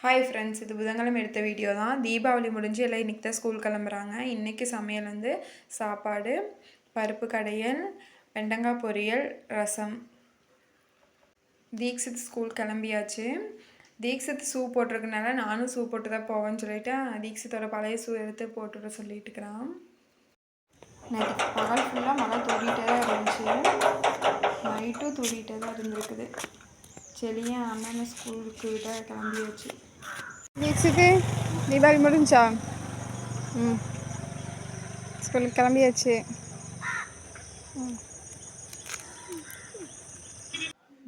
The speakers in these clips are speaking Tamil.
ஹாய் ஃப்ரெண்ட்ஸ், இது புதன்கிழமை எடுத்த வீடியோ தான். தீபாவளி முடிஞ்சு எல்லாம் இன்றைக்கி தான் ஸ்கூல் கிளம்புறாங்க. இன்றைக்கி சமையல் வந்து சாப்பாடு, பருப்பு கடையல், வெண்டங்காய் பொரியல், ரசம். தீக்ஷித் ஸ்கூல் கிளம்பியாச்சு. தீக்ஷித் ஷூ போட்டிருக்கனால நானும் ஷூ போட்டு தான் போவேன்னு சொல்லிவிட்டு தீக்ஷித்தோட பழைய ஷூ எடுத்து போட்டுவிட சொல்லிட்டு இருக்கிறான். நேற்று பகல் ஃபுல்லாக மழை தூரிகிட்டே தான் இருந்துச்சு, நைட்டும் தூரிகிட்டே தான் இருந்திருக்குது. செடியும் அண்ணன் ஸ்கூலுக்கு விட கிளம்பியாச்சு. தீக்ஷித்து தீபாவளி முடிஞ்சா? ஸ்கூலுக்கு கிளம்பியாச்சு.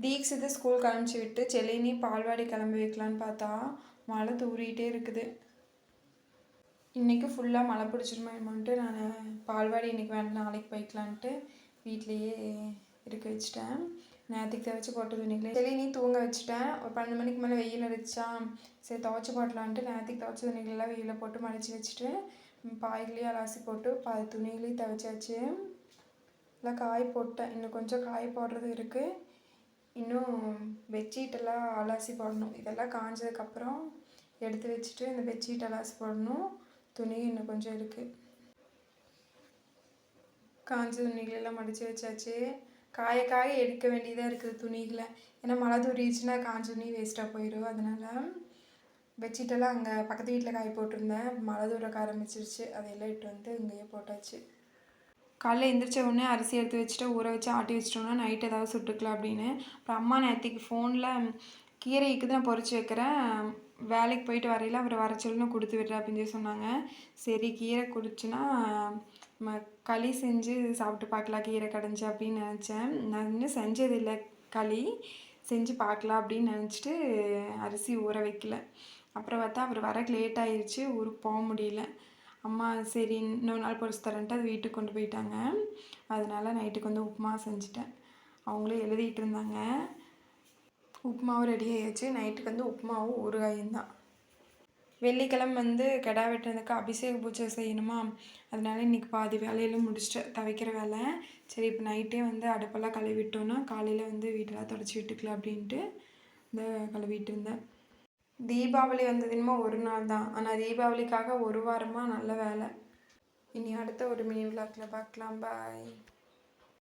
தீக்ஷித்து ஸ்கூல் கிளம்பிச்சு விட்டு செலினி பால்வாடி கிளம்பி வைக்கலான்னு பார்த்தா மழை தூரிகிட்டே இருக்குது. இன்றைக்கி ஃபுல்லாக மழை பிடிச்சிருமான்ட்டு நான் பால்வாடி இன்றைக்கி வேண்டாம் நாளைக்கு போய்க்கலான்ட்டு வீட்லேயே இருக்க வச்சுட்டேன். நேற்றுக்கு துவைச்சி போட்டு துணிகளே செலினி தூங்க வச்சுட்டேன். ஒரு 12 மணிக்கு மேலே வெயில் அடிச்சா சரி துவைச்சி போட்டலான்ட்டு நேற்றுக்கு துவைச்ச துணிகளெல்லாம் வெயிலில் போட்டு மடித்து வச்சுட்டு பாய்களையும் அலாசி போட்டு துணிகளையும் துவைச்சாச்சு. எல்லாம் காய போட்டேன். இன்னும் கொஞ்சம் காய போடுறது இருக்குது. இன்னும் பெட்ஷீட்டெல்லாம் அலாசி போடணும். இதெல்லாம் காஞ்சதுக்கப்புறம் எடுத்து வச்சுட்டு இந்த பெட்ஷீட் அலாசி போடணும். துணி இன்னும் கொஞ்சம் இருக்குது. காஞ்ச துணிகளெல்லாம் மடித்து வச்சாச்சு. காய காய எடுக்க வேண்டியதாக இருக்குது துணிகளை. ஏன்னா மழை தூரிடுச்சுன்னா காஞ்ச துணி வேஸ்ட்டாக போயிடும். அதனால் பெட்ஷீட்டெல்லாம் அங்கே பக்கத்து வீட்டில் காய போட்டிருந்தேன். மழை தூரக்க ஆரம்பிச்சிருச்சு. அதையெல்லாம் இட்டு வந்து இங்கேயே போட்டாச்சு. காலைல எழுந்திரிச்ச உடனே அரிசி எடுத்து வச்சுட்டு ஊற வச்சு ஆட்டி வச்சிட்டோம்னா நைட் ஏதாவது சுட்டுக்கலாம் அப்படின்னு. அப்புறம் அம்மா நேற்றுக்கு ஃபோனில் கீரை இருக்குது நான் பொறிச்சு வைக்கிறேன், வேலைக்கு போயிட்டு வரையில அவர் வர சொல்லி நான் கொடுத்து விடுறேன் அப்படின்னு சொல்லி சொன்னாங்க. சரி கீரை குடிச்சுன்னா களி செஞ்சு சாப்பிட்டு பார்க்கலாம் கீரை கடைஞ்சி அப்படின்னு நினச்சேன். நான் இன்னும் செஞ்சதில்லை, களி செஞ்சு பார்க்கலாம் அப்படின்னு நினச்சிட்டு அரிசி ஊற வைக்கல. அப்புறம் பார்த்தா அவர் வரக்கு லேட் ஆகிடுச்சு, ஊருக்கு போக முடியல. அம்மா சரி இன்னொரு நாள் பொரிச்சு தரேன்ட்டு அது வீட்டுக்கு கொண்டு போயிட்டாங்க. அதனால நைட்டுக்கு வந்து உப்புமா செஞ்சுட்டேன். அவங்களே எழுதிட்டு இருந்தாங்க. உப்புமாவும் ரெடி ஆகிடுச்சு. நைட்டுக்கு வந்து உப்புமாவும் ஊறுகாயும் தான். வெள்ளிக்கிழமை வந்து கிடா வெட்டுறதுக்கு அபிஷேக பூஜை செய்யணுமா, அதனால இன்றைக்கி பாதி வேலையெல்லாம் முடிச்சுட்டு துவைக்கிற வேலை. சரி இப்போ நைட்டே வந்து அடுப்பெல்லாம் கழுவிட்டோன்னா காலையில் வந்து வீட்டெல்லாம் தொடச்சி விட்டுக்கலாம் அப்படின்ட்டு இந்த கழுவிட்டு இருந்தேன். தீபாவளி வந்ததுமா ஒரு நாள் தான், ஆனால் தீபாவளிக்காக ஒரு வாரமாக நல்ல வேலை. இனி அடுத்த ஒரு மினி விளாக்கில் பார்க்கலாம். பாய்.